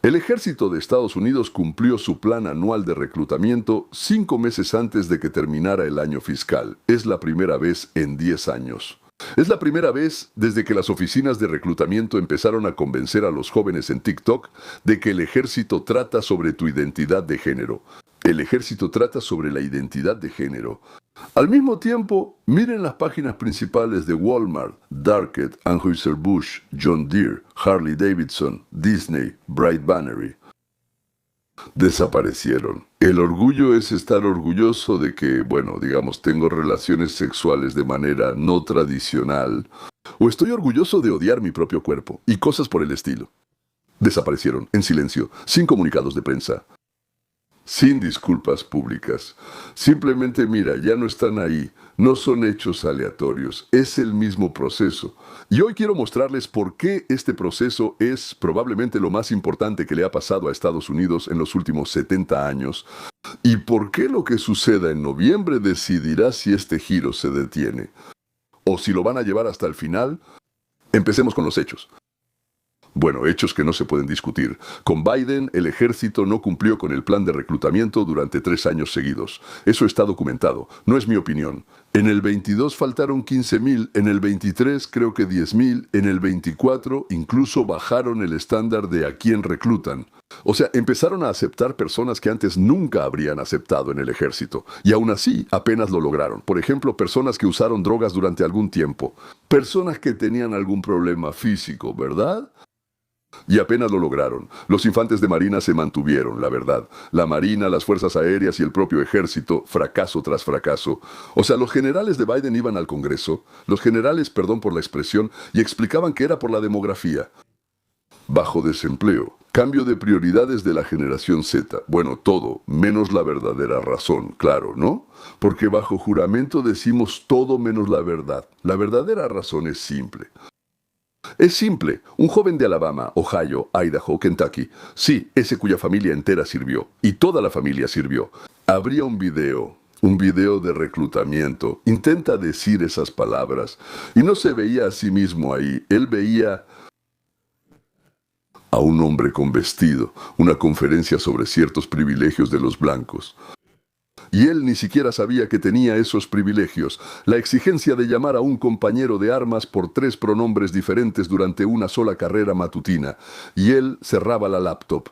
El ejército de Estados Unidos cumplió su plan anual de reclutamiento 5 meses antes de que terminara el año fiscal. Es la primera vez en 10 años. Es la primera vez desde que las oficinas de reclutamiento empezaron a convencer a los jóvenes en TikTok de que el ejército trata sobre tu identidad de género. El ejército trata sobre la identidad de género. Al mismo tiempo, miren las páginas principales de Walmart, Darkett, Anheuser-Busch, John Deere, Harley Davidson, Disney, Bright Bannery. Desaparecieron. El orgullo es estar orgulloso de que, bueno, digamos, tengo relaciones sexuales de manera no tradicional. O estoy orgulloso de odiar mi propio cuerpo y cosas por el estilo. Desaparecieron, en silencio, sin comunicados de prensa. Sin disculpas públicas. Simplemente mira, ya no están ahí. No son hechos aleatorios. Es el mismo proceso. Y hoy quiero mostrarles por qué este proceso es probablemente lo más importante que le ha pasado a Estados Unidos en los últimos 70 años. Y por qué lo que suceda en noviembre decidirá si este giro se detiene. O si lo van a llevar hasta el final. Empecemos con los hechos. Bueno, hechos que no se pueden discutir. Con Biden, el ejército no cumplió con el plan de reclutamiento durante 3 años seguidos. Eso está documentado. No es mi opinión. En el 22 faltaron 15,000, en el 23 creo que 10,000, en el 24 incluso bajaron el estándar de a quién reclutan. O sea, empezaron a aceptar personas que antes nunca habrían aceptado en el ejército. Y aún así, apenas lo lograron. Por ejemplo, personas que usaron drogas durante algún tiempo. Personas que tenían algún problema físico, ¿verdad? Y apenas lo lograron. Los infantes de Marina se mantuvieron, la verdad. La Marina, las Fuerzas Aéreas y el propio ejército, fracaso tras fracaso. O sea, los generales de Biden iban al Congreso, los generales, perdón por la expresión, y explicaban que era por la demografía. Bajo desempleo, cambio de prioridades de la generación Z. Bueno, todo, menos la verdadera razón, claro, ¿no? Porque bajo juramento decimos todo menos la verdad. La verdadera razón es simple. Es simple, un joven de Alabama, Ohio, Idaho, Kentucky, sí, ese cuya familia entera sirvió, y toda la familia sirvió. Habría un video de reclutamiento, intenta decir esas palabras, y no se veía a sí mismo ahí, él veía a un hombre con vestido, una conferencia sobre ciertos privilegios de los blancos. Y él ni siquiera sabía que tenía esos privilegios. La exigencia de llamar a un compañero de armas por 3 pronombres diferentes durante una sola carrera matutina. Y él cerraba la laptop.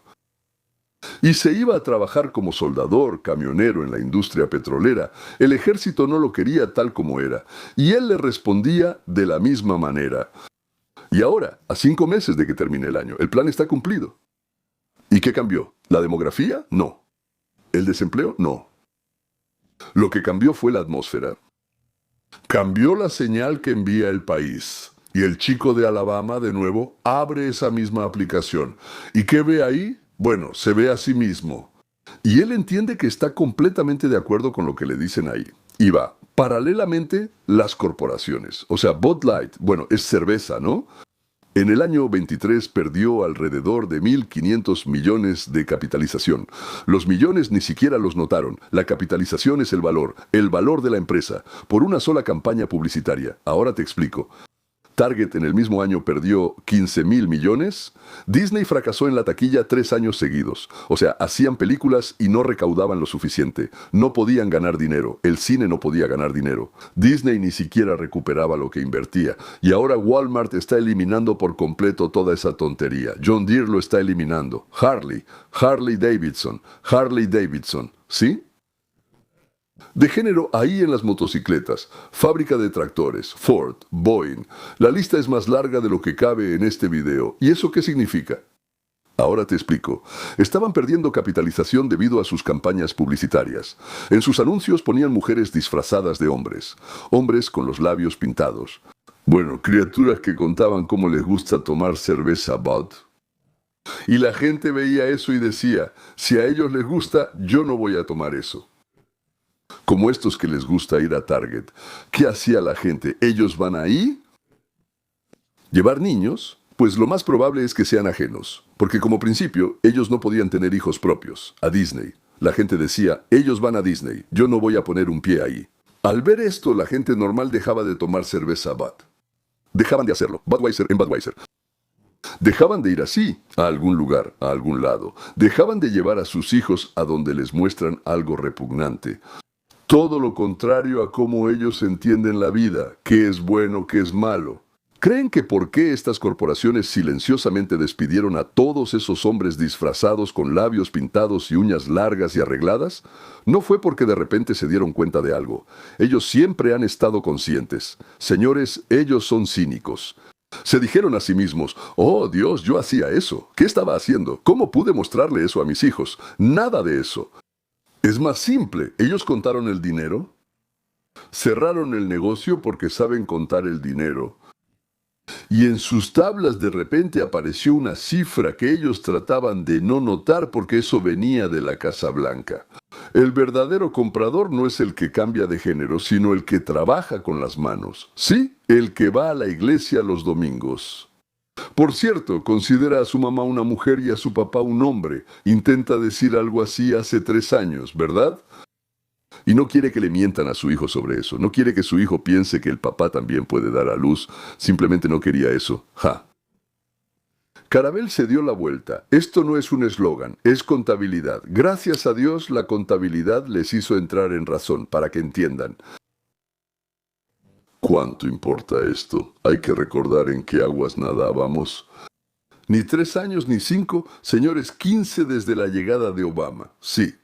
Y se iba a trabajar como soldador, camionero en la industria petrolera. El ejército no lo quería tal como era. Y él le respondía de la misma manera. Y ahora, a 5 meses de que termine el año, el plan está cumplido. ¿Y qué cambió? ¿La demografía? No. ¿El desempleo? No. Lo que cambió fue la atmósfera. Cambió la señal que envía el país. Y el chico de Alabama, de nuevo, abre esa misma aplicación. ¿Y qué ve ahí? Bueno, se ve a sí mismo. Y él entiende que está completamente de acuerdo con lo que le dicen ahí. Y va, paralelamente, las corporaciones. O sea, Bud Light, bueno, es cerveza, ¿no? En el año 23 perdió alrededor de 1.500 millones de capitalización. Los millones ni siquiera los notaron. La capitalización es el valor de la empresa, por una sola campaña publicitaria. Ahora te explico. Target en el mismo año perdió 15,000 millones. Disney fracasó en la taquilla 3 años seguidos. O sea, hacían películas y no recaudaban lo suficiente. No podían ganar dinero. El cine no podía ganar dinero. Disney ni siquiera recuperaba lo que invertía. Y ahora Walmart está eliminando por completo toda esa tontería. John Deere lo está eliminando. Harley Davidson. ¿Sí? De género ahí en las motocicletas, fábrica de tractores, Ford, Boeing. La lista es más larga de lo que cabe en este video. ¿Y eso qué significa? Ahora te explico. Estaban perdiendo capitalización debido a sus campañas publicitarias. En sus anuncios ponían mujeres disfrazadas de hombres, hombres con los labios pintados. Bueno, criaturas que contaban cómo les gusta tomar cerveza Bud. Y la gente veía eso y decía, si a ellos les gusta, yo no voy a tomar eso. Como estos que les gusta ir a Target. ¿Qué hacía la gente? ¿Ellos van ahí? ¿Llevar niños? Pues lo más probable es que sean ajenos. Porque como principio, ellos no podían tener hijos propios. A Disney. La gente decía, ellos van a Disney. Yo no voy a poner un pie ahí. Al ver esto, la gente normal dejaba de tomar cerveza Bud. Dejaban de hacerlo. Budweiser en Budweiser. Dejaban de ir así, a algún lugar, a algún lado. Dejaban de llevar a sus hijos a donde les muestran algo repugnante. Todo lo contrario a cómo ellos entienden la vida, qué es bueno, qué es malo. ¿Creen que por qué estas corporaciones silenciosamente despidieron a todos esos hombres disfrazados con labios pintados y uñas largas y arregladas? No fue porque de repente se dieron cuenta de algo. Ellos siempre han estado conscientes. Señores, ellos son cínicos. Se dijeron a sí mismos, oh Dios, yo hacía eso. ¿Qué estaba haciendo? ¿Cómo pude mostrarle eso a mis hijos? Nada de eso. Es más simple. Ellos contaron el dinero. Cerraron el negocio porque saben contar el dinero. Y en sus tablas de repente apareció una cifra que ellos trataban de no notar porque eso venía de la Casa Blanca. El verdadero comprador no es el que cambia de género, sino el que trabaja con las manos. Sí, el que va a la iglesia los domingos. Por cierto, considera a su mamá una mujer y a su papá un hombre. Intenta decir algo así hace 3 años, ¿verdad? Y no quiere que le mientan a su hijo sobre eso. No quiere que su hijo piense que el papá también puede dar a luz. Simplemente no quería eso. ¡Ja! Carabel se dio la vuelta. Esto no es un eslogan, es contabilidad. Gracias a Dios, la contabilidad les hizo entrar en razón, para que entiendan. ¿Cuánto importa esto? Hay que recordar en qué aguas nadábamos. Ni 3 años ni 5, señores, 15 desde la llegada de Obama. Sí.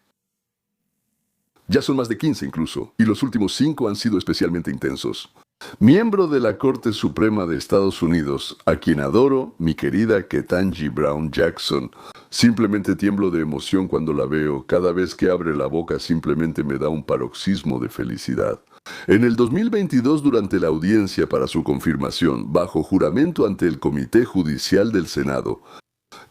Ya son más de 15 incluso, y los últimos 5 han sido especialmente intensos. Miembro de la Corte Suprema de Estados Unidos, a quien adoro, mi querida Ketanji Brown Jackson. Simplemente tiemblo de emoción cuando la veo. Cada vez que abre la boca simplemente me da un paroxismo de felicidad. En el 2022, durante la audiencia para su confirmación, bajo juramento ante el Comité Judicial del Senado,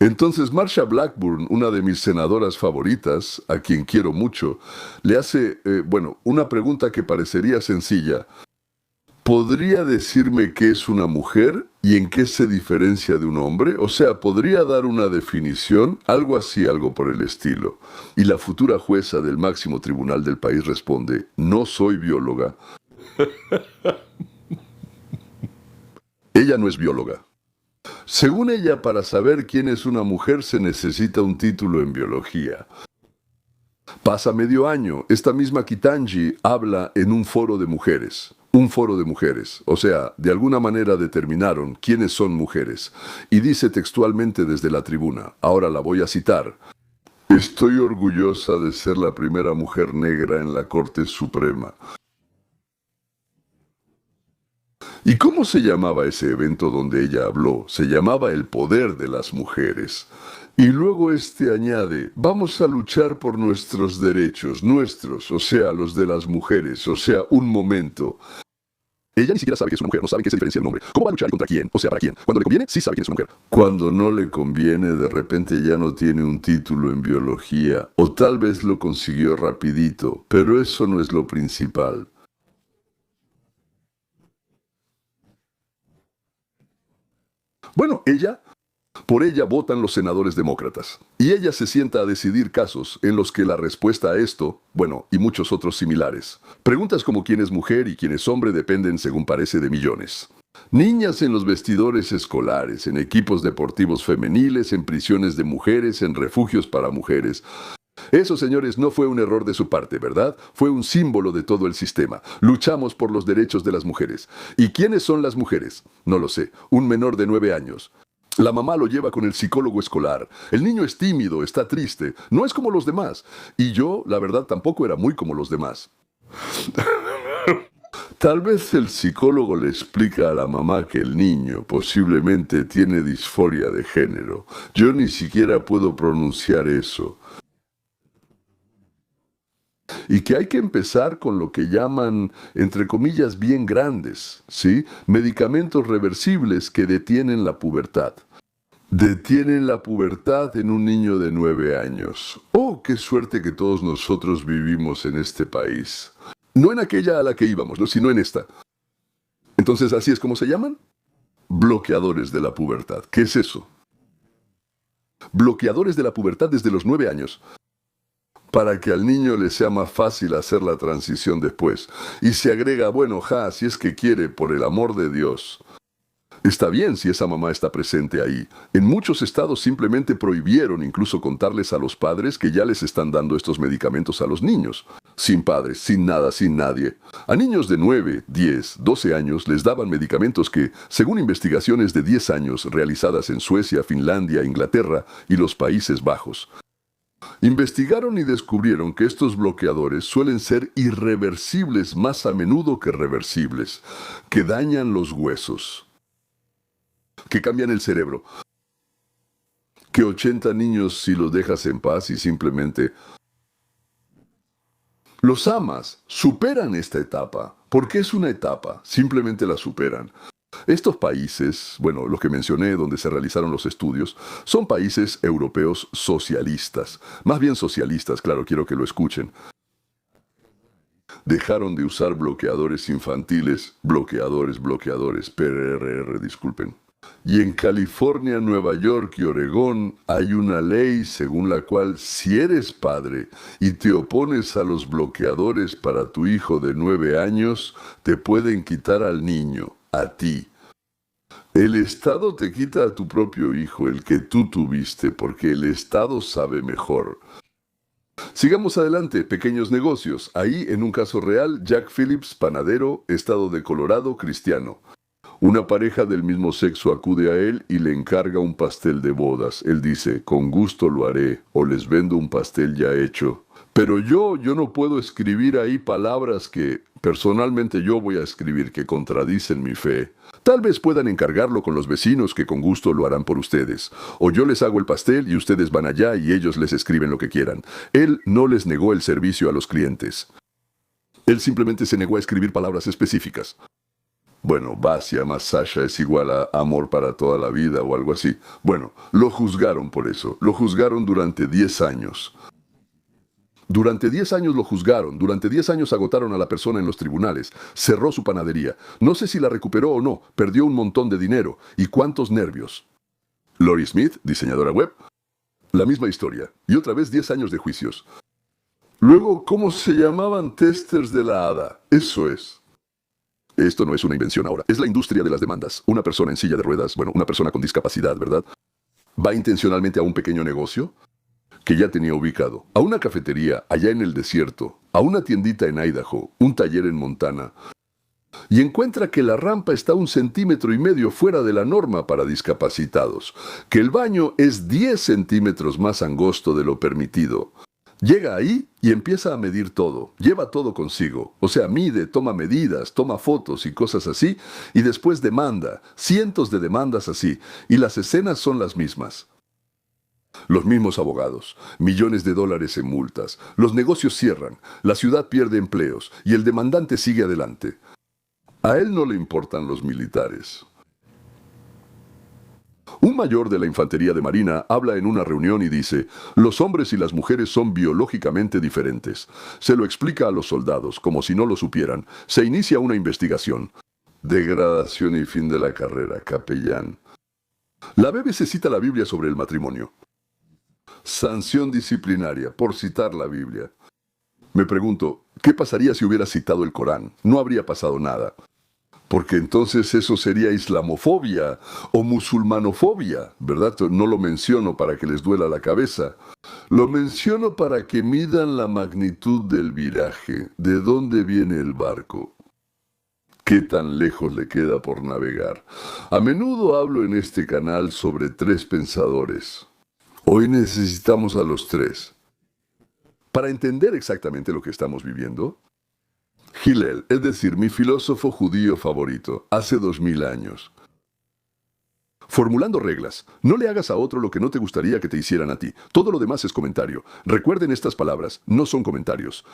entonces Marsha Blackburn, una de mis senadoras favoritas, a quien quiero mucho, le hace, una pregunta que parecería sencilla. ¿Podría decirme qué es una mujer y en qué se diferencia de un hombre? O sea, ¿podría dar una definición? Algo así, algo por el estilo. Y la futura jueza del máximo tribunal del país responde, no soy bióloga. Ella no es bióloga. Según ella, para saber quién es una mujer se necesita un título en biología. Pasa medio año, esta misma Ketanji habla en un foro de mujeres. Un foro de mujeres, o sea, de alguna manera determinaron quiénes son mujeres. Y dice textualmente desde la tribuna, ahora la voy a citar. Estoy orgullosa de ser la primera mujer negra en la Corte Suprema. ¿Y cómo se llamaba ese evento donde ella habló? Se llamaba El Poder de las Mujeres. Y luego añade, vamos a luchar por nuestros derechos, nuestros, o sea, los de las mujeres, o sea, un momento. Ella ni siquiera sabe que es una mujer, no sabe qué se diferencia el nombre. ¿Cómo va a luchar y contra quién? O sea, ¿para quién? Cuando le conviene, sí sabe quién es una mujer. Cuando no le conviene, de repente ya no tiene un título en biología, o tal vez lo consiguió rapidito, pero eso no es lo principal. Bueno, por ella votan los senadores demócratas. Y ella se sienta a decidir casos en los que la respuesta a esto, y muchos otros similares. Preguntas como quién es mujer y quién es hombre dependen, según parece, de millones. Niñas en los vestidores escolares, en equipos deportivos femeniles, en prisiones de mujeres, en refugios para mujeres. Eso, señores, no fue un error de su parte, ¿verdad? Fue un símbolo de todo el sistema. Luchamos por los derechos de las mujeres. ¿Y quiénes son las mujeres? No lo sé. Un menor de 9 años. La mamá lo lleva con el psicólogo escolar. El niño es tímido, está triste. No es como los demás. Y yo, la verdad, tampoco era muy como los demás. Tal vez el psicólogo le explica a la mamá que el niño posiblemente tiene disforia de género. Yo ni siquiera puedo pronunciar eso. Y que hay que empezar con lo que llaman, entre comillas, bien grandes, ¿sí? Medicamentos reversibles que detienen la pubertad. Detienen la pubertad en un niño de 9 años. ¡Oh, qué suerte que todos nosotros vivimos en este país! No en aquella a la que íbamos, ¿no? Sino en esta. Entonces, ¿así es como se llaman? Bloqueadores de la pubertad. ¿Qué es eso? Bloqueadores de la pubertad desde los 9 años. Para que al niño le sea más fácil hacer la transición después. Y se agrega, si es que quiere, por el amor de Dios. Está bien si esa mamá está presente ahí. En muchos estados simplemente prohibieron incluso contarles a los padres que ya les están dando estos medicamentos a los niños. Sin padres, sin nada, sin nadie. A niños de 9, 10, 12 años les daban medicamentos que, según investigaciones de 10 años realizadas en Suecia, Finlandia, Inglaterra y los Países Bajos, investigaron y descubrieron que estos bloqueadores suelen ser irreversibles más a menudo que reversibles, que dañan los huesos, que cambian el cerebro, que 80 niños si los dejas en paz y simplemente los amas, superan esta etapa, porque es una etapa, simplemente la superan. Estos países, bueno, los que mencioné donde se realizaron los estudios, son países europeos socialistas, más bien socialistas, claro, quiero que lo escuchen. Dejaron de usar bloqueadores infantiles, PRRR, disculpen. Y en California, Nueva York y Oregón hay una ley según la cual si eres padre y te opones a los bloqueadores para tu hijo de 9 años, te pueden quitar al niño, a ti. El Estado te quita a tu propio hijo, el que tú tuviste, porque el Estado sabe mejor. Sigamos adelante, pequeños negocios. Ahí, en un caso real, Jack Phillips, panadero, estado de Colorado, cristiano. Una pareja del mismo sexo acude a él y le encarga un pastel de bodas. Él dice, con gusto lo haré, o les vendo un pastel ya hecho. Pero yo no puedo escribir ahí palabras que, personalmente yo voy a escribir que contradicen mi fe. Tal vez puedan encargarlo con los vecinos que con gusto lo harán por ustedes. O yo les hago el pastel y ustedes van allá y ellos les escriben lo que quieran. Él no les negó el servicio a los clientes. Él simplemente se negó a escribir palabras específicas. Bueno, Basia más Sasha es igual a amor para toda la vida o algo así. Bueno, lo juzgaron por eso. Lo juzgaron durante 10 años. Durante 10 años lo juzgaron, durante 10 años agotaron a la persona en los tribunales, cerró su panadería. No sé si la recuperó o no, perdió un montón de dinero. ¿Y cuántos nervios? Lori Smith, diseñadora web, la misma historia. Y otra vez 10 años de juicios. Luego, ¿cómo se llamaban testers de la hada? Eso es. Esto no es una invención ahora, es la industria de las demandas. Una persona en silla de ruedas, bueno, una persona con discapacidad, ¿verdad? Va intencionalmente a un pequeño negocio que ya tenía ubicado, a una cafetería allá en el desierto, a una tiendita en Idaho, un taller en Montana, y encuentra que la rampa está 1,5 centímetros fuera de la norma para discapacitados, que el baño es 10 centímetros más angosto de lo permitido. Llega ahí y empieza a medir todo, lleva todo consigo, o sea, mide, toma medidas, toma fotos y cosas así, y después demanda, cientos de demandas así, y las escenas son las mismas. Los mismos abogados, millones de dólares en multas, los negocios cierran, la ciudad pierde empleos y el demandante sigue adelante. A él no le importan los militares. Un mayor de la Infantería de Marina habla en una reunión y dice, los hombres y las mujeres son biológicamente diferentes. Se lo explica a los soldados, como si no lo supieran. Se inicia una investigación. Degradación y fin de la carrera, capellán. La BBC cita la Biblia sobre el matrimonio. Sanción disciplinaria, por citar la Biblia. Me pregunto, ¿qué pasaría si hubiera citado el Corán? No habría pasado nada. Porque entonces eso sería islamofobia o musulmanofobia, ¿verdad? No lo menciono para que les duela la cabeza. Lo menciono para que midan la magnitud del viraje, de dónde viene el barco. ¿Qué tan lejos le queda por navegar? A menudo hablo en este canal sobre 3 pensadores. Hoy necesitamos a los 3. Para entender exactamente lo que estamos viviendo, Hillel, es decir, mi filósofo judío favorito, hace 2000 años. Formulando reglas, no le hagas a otro lo que no te gustaría que te hicieran a ti. Todo lo demás es comentario. Recuerden estas palabras, no son comentarios.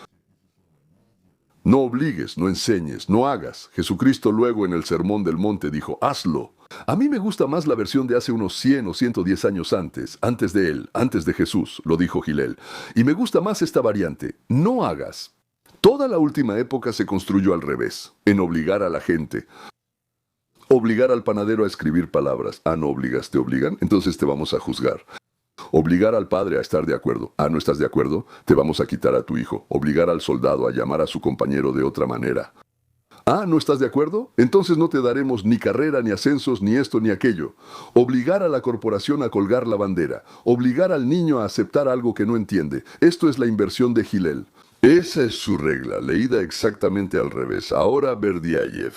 No obligues, no enseñes, no hagas. Jesucristo luego en el Sermón del Monte dijo, hazlo. A mí me gusta más la versión de hace unos 100 o 110 años antes de él, antes de Jesús, lo dijo Hillel. Y me gusta más esta variante, no hagas. Toda la última época se construyó al revés, en obligar a la gente. Obligar al panadero a escribir palabras. Ah, no obligas, te obligan, entonces te vamos a juzgar. Obligar al padre a estar de acuerdo. Ah, ¿no estás de acuerdo? Te vamos a quitar a tu hijo. Obligar al soldado a llamar a su compañero de otra manera. Ah, ¿no estás de acuerdo? Entonces no te daremos ni carrera, ni ascensos, ni esto, ni aquello. Obligar a la corporación a colgar la bandera. Obligar al niño a aceptar algo que no entiende. Esto es la inversión de Hillel. Esa es su regla, leída exactamente al revés. Ahora Berdiaev.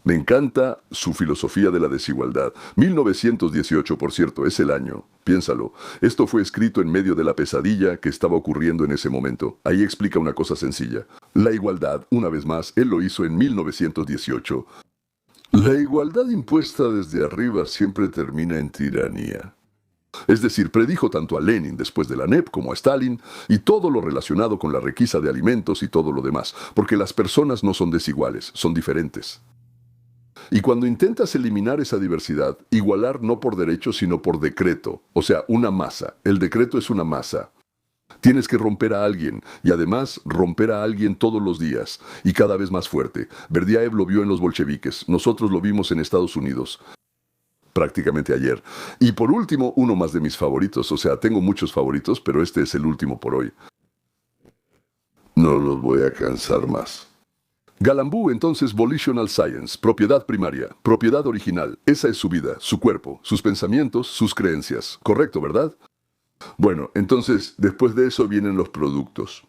Me encanta su filosofía de la desigualdad. 1918, por cierto, es el año. Piénsalo. Esto fue escrito en medio de la pesadilla que estaba ocurriendo en ese momento. Ahí explica una cosa sencilla. La igualdad, una vez más, él lo hizo en 1918. La igualdad impuesta desde arriba siempre termina en tiranía. Es decir, predijo tanto a Lenin después de la NEP como a Stalin y todo lo relacionado con la requisa de alimentos y todo lo demás, porque las personas no son desiguales, son diferentes. Y cuando intentas eliminar esa diversidad, igualar no por derecho, sino por decreto, o sea, una masa. El decreto es una masa. Tienes que romper a alguien, y además romper a alguien todos los días, y cada vez más fuerte. Berdiaev lo vio en los bolcheviques, nosotros lo vimos en Estados Unidos, prácticamente ayer. Y por último, uno más de mis favoritos, o sea, tengo muchos favoritos, pero este es el último por hoy. No los voy a cansar más. Galambú, entonces, volitional science, propiedad primaria, propiedad original. Esa es su vida, su cuerpo, sus pensamientos, sus creencias. Correcto, ¿verdad? Bueno, entonces, después de eso vienen los productos.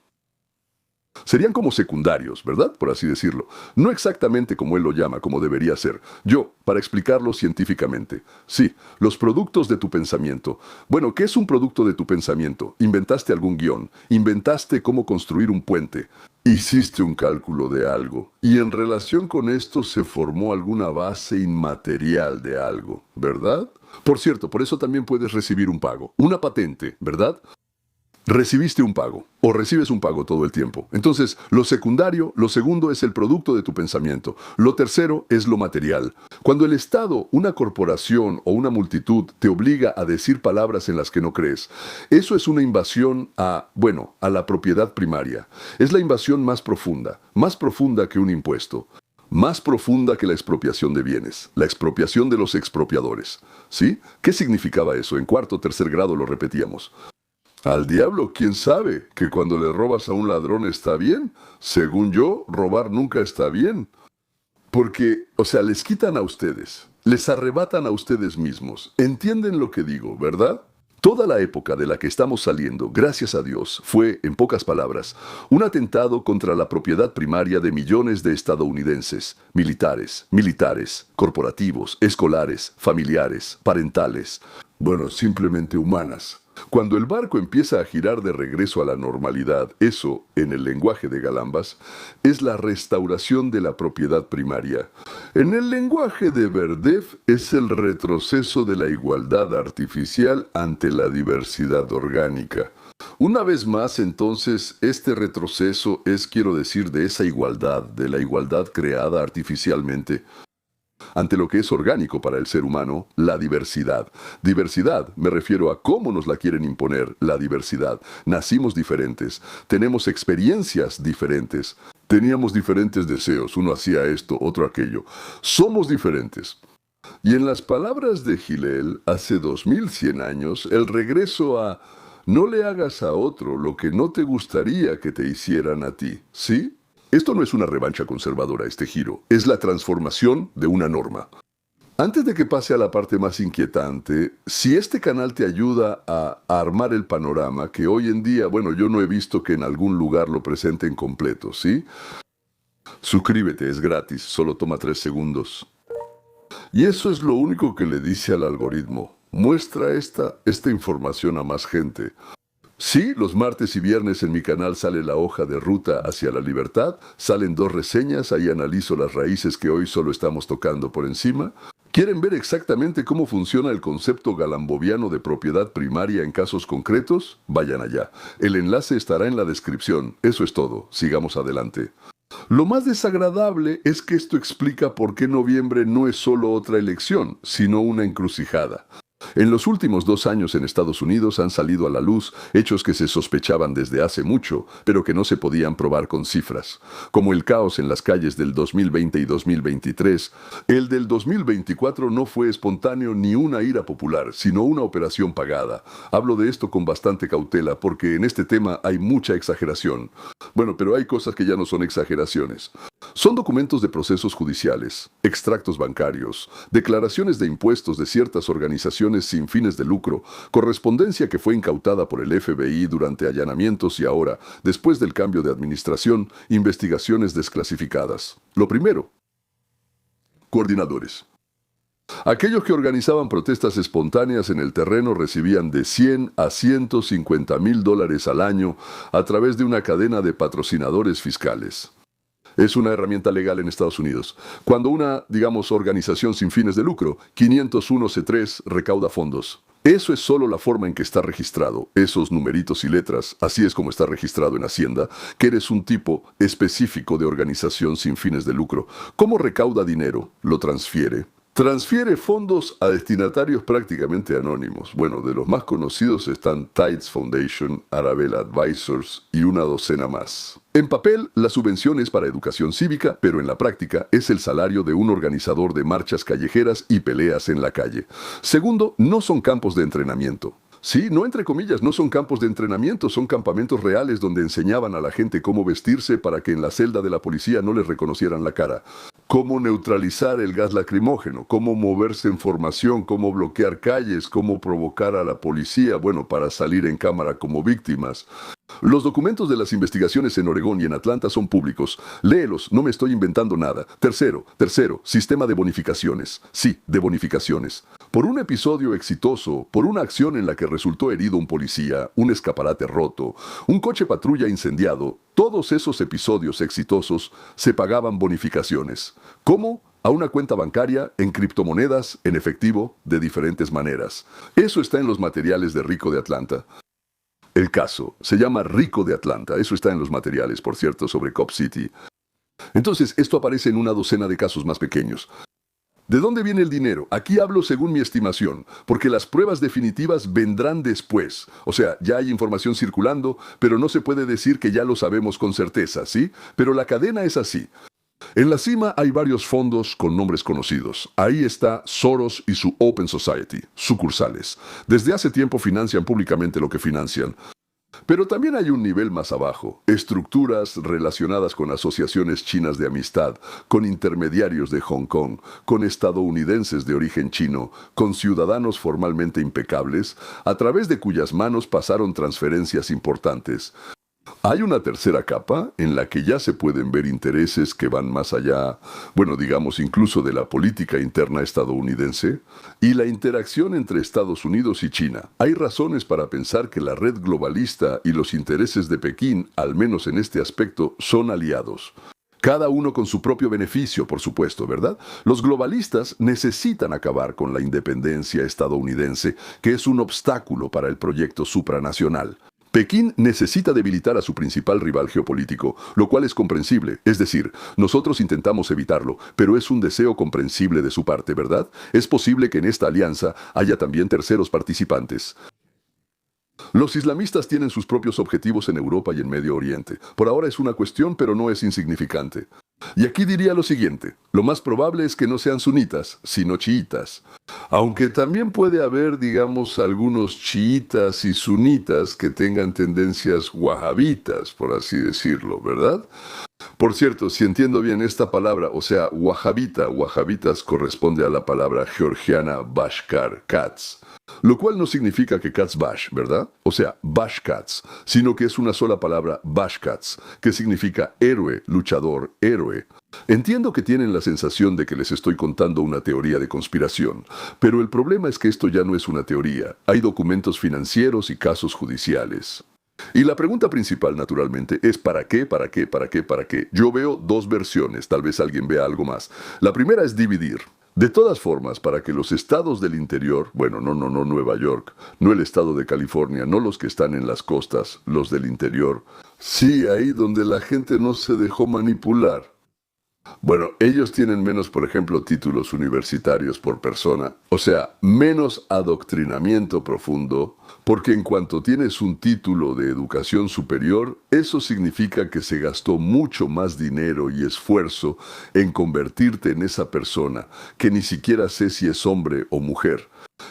Serían como secundarios, ¿verdad? Por así decirlo. No exactamente como él lo llama, como debería ser. Yo, para explicarlo científicamente. Sí, los productos de tu pensamiento. Bueno, ¿qué es un producto de tu pensamiento? Inventaste algún guión. Inventaste cómo construir un puente. Hiciste un cálculo de algo. Y en relación con esto se formó alguna base inmaterial de algo, ¿verdad? Por cierto, por eso también puedes recibir un pago. Una patente, ¿verdad? Recibiste un pago, o recibes un pago todo el tiempo. Entonces, lo secundario, lo segundo es el producto de tu pensamiento. Lo tercero es lo material. Cuando el Estado, una corporación o una multitud te obliga a decir palabras en las que no crees, eso es una invasión a la propiedad primaria. Es la invasión más profunda que un impuesto. Más profunda que la expropiación de bienes, la expropiación de los expropiadores. ¿Sí? ¿Qué significaba eso? En cuarto o tercer grado lo repetíamos. Al diablo, ¿quién sabe? Que cuando le robas a un ladrón está bien. Según yo, robar nunca está bien. Porque, les quitan a ustedes, les arrebatan a ustedes mismos. ¿Entienden lo que digo, verdad? Toda la época de la que estamos saliendo, gracias a Dios, fue, en pocas palabras, un atentado contra la propiedad primaria de millones de estadounidenses, militares, corporativos, escolares, familiares, parentales, simplemente humanas. Cuando el barco empieza a girar de regreso a la normalidad, eso, en el lenguaje de Galambas, es la restauración de la propiedad primaria. En el lenguaje de Berdev es el retroceso de la igualdad artificial ante la diversidad orgánica. Una vez más, entonces, este retroceso es, de esa igualdad, de la igualdad creada artificialmente, ante lo que es orgánico para el ser humano, la diversidad. Diversidad, me refiero a cómo nos la quieren imponer, la diversidad. Nacimos diferentes, tenemos experiencias diferentes, teníamos diferentes deseos, uno hacía esto, otro aquello. Somos diferentes. Y en las palabras de Hillel, hace 2100 años, el regreso a no le hagas a otro lo que no te gustaría que te hicieran a ti, ¿sí? Esto no es una revancha conservadora, este giro. Es la transformación de una norma. Antes de que pase a la parte más inquietante, si este canal te ayuda a armar el panorama, que hoy en día, yo no he visto que en algún lugar lo presenten completo, ¿sí? Suscríbete, es gratis, solo toma 3 segundos. Y eso es lo único que le dice al algoritmo. Muestra esta información a más gente. Sí, los martes y viernes en mi canal sale la hoja de ruta hacia la libertad, salen 2 reseñas, ahí analizo las raíces que hoy solo estamos tocando por encima. ¿Quieren ver exactamente cómo funciona el concepto galamboviano de propiedad primaria en casos concretos? Vayan allá. El enlace estará en la descripción. Eso es todo. Sigamos adelante. Lo más desagradable es que esto explica por qué noviembre no es solo otra elección, sino una encrucijada. En los últimos 2 años en Estados Unidos han salido a la luz hechos que se sospechaban desde hace mucho, pero que no se podían probar con cifras, como el caos en las calles del 2020 y 2023. El del 2024 no fue espontáneo ni una ira popular, sino una operación pagada. Hablo de esto con bastante cautela porque en este tema hay mucha exageración. Bueno, pero hay cosas que ya no son exageraciones. Son documentos de procesos judiciales, extractos bancarios, declaraciones de impuestos de ciertas organizaciones sin fines de lucro, correspondencia que fue incautada por el FBI durante allanamientos y ahora, después del cambio de administración, investigaciones desclasificadas. Lo primero, coordinadores. Aquellos que organizaban protestas espontáneas en el terreno recibían de 100 a 150 mil dólares al año a través de una cadena de patrocinadores fiscales. Es una herramienta legal en Estados Unidos. Cuando una, digamos, organización sin fines de lucro, 501c3, recauda fondos. Eso es solo la forma en que está registrado, esos numeritos y letras, así es como está registrado en Hacienda, que eres un tipo específico de organización sin fines de lucro. ¿Cómo recauda dinero? Lo transfiere. Transfiere fondos a destinatarios prácticamente anónimos. Bueno, de los más conocidos están Tides Foundation, Arabella Advisors y una docena más. En papel, la subvención es para educación cívica, pero en la práctica es el salario de un organizador de marchas callejeras y peleas en la calle. Segundo, no son campos de entrenamiento. Sí, no entre comillas, no son campos de entrenamiento, son campamentos reales donde enseñaban a la gente cómo vestirse para que en la celda de la policía no les reconocieran la cara. Cómo neutralizar el gas lacrimógeno, cómo moverse en formación, cómo bloquear calles, cómo provocar a la policía, bueno, para salir en cámara como víctimas. Los documentos de las investigaciones en Oregón y en Atlanta son públicos. Léelos, no me estoy inventando nada. Tercero, sistema de bonificaciones. Sí, de bonificaciones. Por un episodio exitoso, por una acción en la que resultó herido un policía, un escaparate roto, un coche patrulla incendiado, todos esos episodios exitosos se pagaban bonificaciones. ¿Cómo? A una cuenta bancaria, en criptomonedas, en efectivo, de diferentes maneras. Eso está en los materiales de Rico de Atlanta. El caso se llama Rico de Atlanta. Eso está en los materiales, por cierto, sobre Cop City. Entonces, esto aparece en una docena de casos más pequeños. ¿De dónde viene el dinero? Aquí hablo según mi estimación, porque las pruebas definitivas vendrán después. O sea, ya hay información circulando, pero no se puede decir que ya lo sabemos con certeza, ¿sí? Pero la cadena es así. En la cima hay varios fondos con nombres conocidos. Ahí está Soros y su Open Society, sucursales. Desde hace tiempo financian públicamente lo que financian. Pero también hay un nivel más abajo, estructuras relacionadas con asociaciones chinas de amistad, con intermediarios de Hong Kong, con estadounidenses de origen chino, con ciudadanos formalmente impecables, a través de cuyas manos pasaron transferencias importantes. Hay una tercera capa en la que ya se pueden ver intereses que van más allá, bueno, digamos incluso de la política interna estadounidense, y la interacción entre Estados Unidos y China. Hay razones para pensar que la red globalista y los intereses de Pekín, al menos en este aspecto, son aliados. Cada uno con su propio beneficio, por supuesto, ¿verdad? Los globalistas necesitan acabar con la independencia estadounidense, que es un obstáculo para el proyecto supranacional. Pekín necesita debilitar a su principal rival geopolítico, lo cual es comprensible. Es decir, nosotros intentamos evitarlo, pero es un deseo comprensible de su parte, ¿verdad? Es posible que en esta alianza haya también terceros participantes. Los islamistas tienen sus propios objetivos en Europa y en Medio Oriente. Por ahora es una cuestión, pero no es insignificante. Y aquí diría lo siguiente, lo más probable es que no sean sunitas, sino chiitas. Aunque también puede haber, digamos, algunos chiitas y sunitas que tengan tendencias wahabitas, por así decirlo, ¿verdad? Por cierto, si entiendo bien esta palabra, o sea, wahabitas corresponde a la palabra georgiana Bashkar, Katz. Lo cual no significa que Katz Bash, ¿verdad? O sea, Bash Katz, sino que es una sola palabra, Bash Katz, que significa héroe, luchador, héroe. Entiendo que tienen la sensación de que les estoy contando una teoría de conspiración, pero el problema es que esto ya no es una teoría. Hay documentos financieros y casos judiciales. Y la pregunta principal, naturalmente, es ¿para qué? Yo veo dos versiones, tal vez alguien vea algo más. La primera es dividir. De todas formas, para que los estados del interior, bueno, no Nueva York, no el estado de California, no los que están en las costas, los del interior, sí, ahí donde la gente no se dejó manipular. Bueno, ellos tienen menos, por ejemplo, títulos universitarios por persona, o sea, menos adoctrinamiento profundo, porque en cuanto tienes un título de educación superior, eso significa que se gastó mucho más dinero y esfuerzo en convertirte en esa persona, que ni siquiera sé si es hombre o mujer.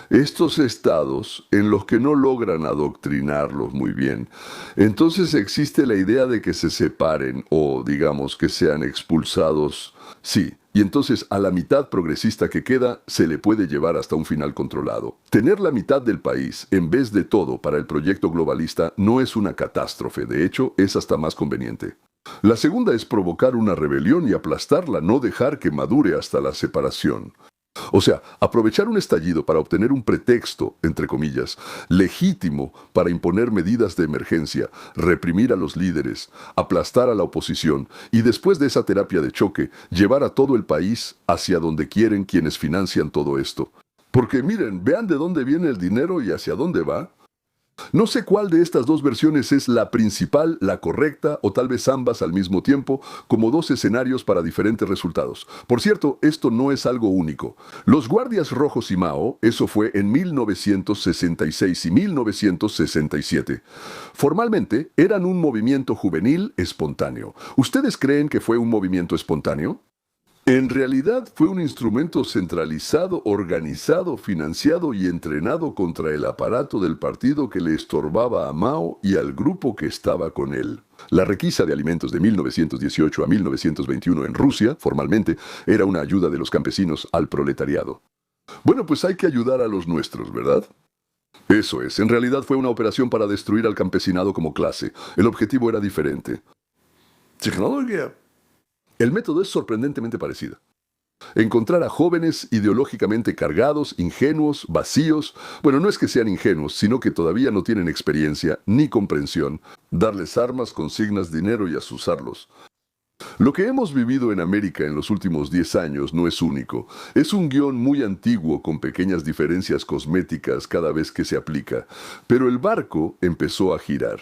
Estos estados en los que no logran adoctrinarlos muy bien, entonces existe la idea de que se separen o digamos que sean expulsados. Sí, y entonces a la mitad progresista que queda se le puede llevar hasta un final controlado. Tener la mitad del país en vez de todo para el proyecto globalista no es una catástrofe, de hecho es hasta más conveniente. La segunda es provocar una rebelión y aplastarla, no dejar que madure hasta la separación. O sea, aprovechar un estallido para obtener un pretexto, entre comillas, legítimo para imponer medidas de emergencia, reprimir a los líderes, aplastar a la oposición y después de esa terapia de choque, llevar a todo el país hacia donde quieren quienes financian todo esto. Porque miren, vean de dónde viene el dinero y hacia dónde va. No sé cuál de estas dos versiones es la principal, la correcta, o tal vez ambas al mismo tiempo, como dos escenarios para diferentes resultados. Por cierto, esto no es algo único. Los Guardias Rojos y Mao, eso fue en 1966 y 1967. Formalmente, eran un movimiento juvenil espontáneo. ¿Ustedes creen que fue un movimiento espontáneo? En realidad fue un instrumento centralizado, organizado, financiado y entrenado contra el aparato del partido que le estorbaba a Mao y al grupo que estaba con él. La requisa de alimentos de 1918 a 1921 en Rusia, formalmente, era una ayuda de los campesinos al proletariado. Bueno, pues hay que ayudar a los nuestros, ¿verdad? Eso es, en realidad fue una operación para destruir al campesinado como clase. El objetivo era diferente. Tecnología. El método es sorprendentemente parecido. Encontrar a jóvenes ideológicamente cargados, ingenuos, vacíos. Bueno, no es que sean ingenuos, sino que todavía no tienen experiencia ni comprensión. Darles armas, consignas, dinero y asusarlos. Lo que hemos vivido en América en los últimos 10 años no es único. Es un guión muy antiguo con pequeñas diferencias cosméticas cada vez que se aplica. Pero el barco empezó a girar.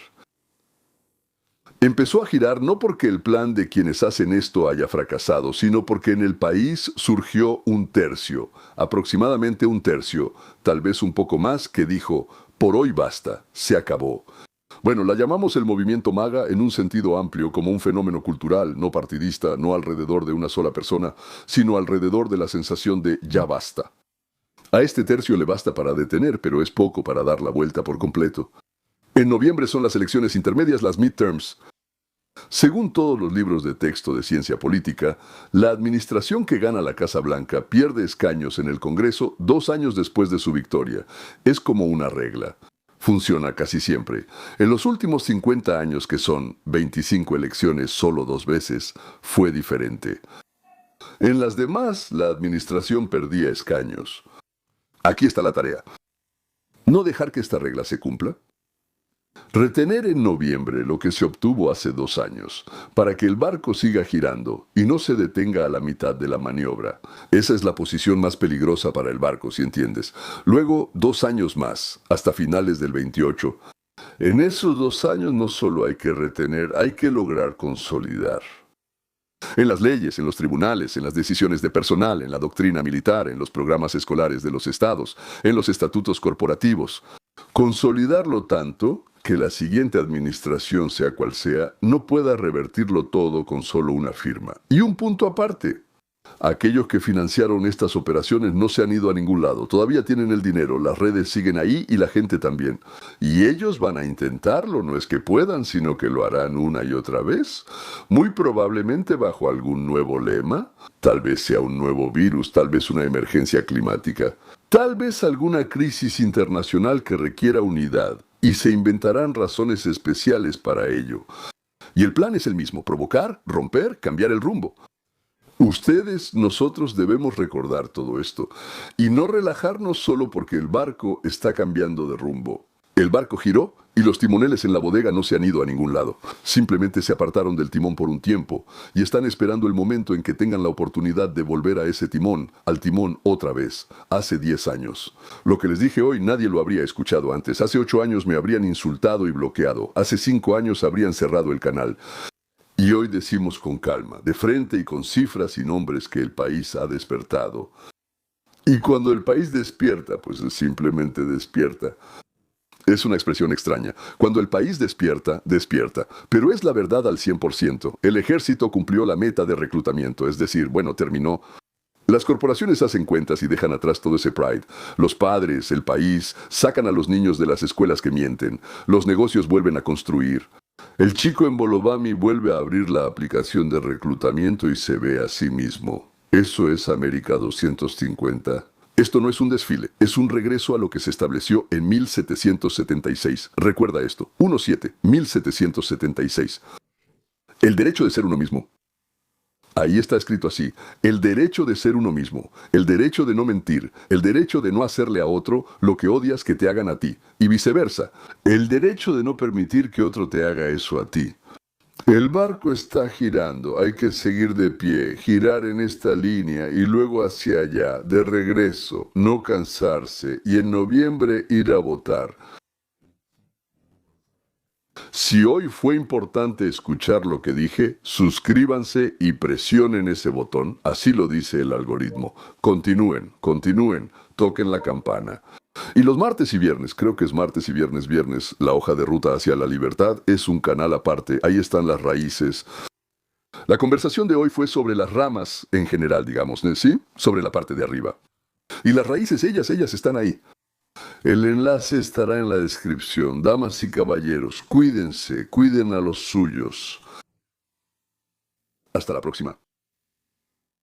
Empezó a girar no porque el plan de quienes hacen esto haya fracasado, sino porque en el país surgió un tercio, aproximadamente un tercio, tal vez un poco más, que dijo, por hoy basta, se acabó. Bueno, la llamamos el movimiento MAGA en un sentido amplio, como un fenómeno cultural, no partidista, no alrededor de una sola persona, sino alrededor de la sensación de ya basta. A este tercio le basta para detener, pero es poco para dar la vuelta por completo. En noviembre son las elecciones intermedias, las midterms. Según todos los libros de texto de ciencia política, la administración que gana la Casa Blanca pierde escaños en el Congreso 2 años después de su victoria. Es como una regla. Funciona casi siempre. En los últimos 50 años, que son 25 elecciones solo 2 veces, fue diferente. En las demás, la administración perdía escaños. Aquí está la tarea. No dejar que esta regla se cumpla. Retener en noviembre lo que se obtuvo hace 2 años, para que el barco siga girando y no se detenga a la mitad de la maniobra. Esa es la posición más peligrosa para el barco, si entiendes. Luego, 2 años más, hasta finales del 28. En esos 2 años no solo hay que retener, hay que lograr consolidar. En las leyes, en los tribunales, en las decisiones de personal, en la doctrina militar, en los programas escolares de los estados, en los estatutos corporativos. Consolidarlo tanto que la siguiente administración, sea cual sea, no pueda revertirlo todo con solo una firma. Y un punto aparte. Aquellos que financiaron estas operaciones no se han ido a ningún lado. Todavía tienen el dinero, las redes siguen ahí y la gente también. Y ellos van a intentarlo, no es que puedan, sino que lo harán una y otra vez. Muy probablemente bajo algún nuevo lema. Tal vez sea un nuevo virus, tal vez una emergencia climática. Tal vez alguna crisis internacional que requiera unidad. Y se inventarán razones especiales para ello. Y el plan es el mismo, provocar, romper, cambiar el rumbo. Ustedes, nosotros debemos recordar todo esto y no relajarnos solo porque el barco está cambiando de rumbo. El barco giró y los timoneles en la bodega no se han ido a ningún lado. Simplemente se apartaron del timón por un tiempo y están esperando el momento en que tengan la oportunidad de volver a ese timón, al timón otra vez, hace 10 años. Lo que les dije hoy nadie lo habría escuchado antes. Hace 8 años me habrían insultado y bloqueado. Hace 5 años habrían cerrado el canal. Y hoy decimos con calma, de frente y con cifras y nombres, que el país ha despertado. Y cuando el país despierta, pues simplemente despierta. Es una expresión extraña. Cuando el país despierta, despierta. Pero es la verdad al 100%. El ejército cumplió la meta de reclutamiento, es decir, bueno, terminó. Las corporaciones hacen cuentas y dejan atrás todo ese pride. Los padres, el país, sacan a los niños de las escuelas que mienten. Los negocios vuelven a construir. El chico en Bolobami vuelve a abrir la aplicación de reclutamiento y se ve a sí mismo. Eso es América 250. Esto no es un desfile, es un regreso a lo que se estableció en 1776. Recuerda esto, 1776. El derecho de ser uno mismo. Ahí está escrito así: el derecho de ser uno mismo, el derecho de no mentir, el derecho de no hacerle a otro lo que odias que te hagan a ti, y viceversa, el derecho de no permitir que otro te haga eso a ti. El barco está girando, hay que seguir de pie, girar en esta línea y luego hacia allá, de regreso, no cansarse, y en noviembre ir a votar. Si hoy fue importante escuchar lo que dije, suscríbanse y presionen ese botón, así lo dice el algoritmo. Continúen, continúen, toquen la campana. Y los martes y viernes, creo que es martes y viernes, la hoja de ruta hacia la libertad es un canal aparte, ahí están las raíces. La conversación de hoy fue sobre las ramas en general, digamos, ¿sí? Sobre la parte de arriba. Y las raíces, ellas están ahí. El enlace estará en la descripción. Damas y caballeros, cuídense, cuiden a los suyos. Hasta la próxima.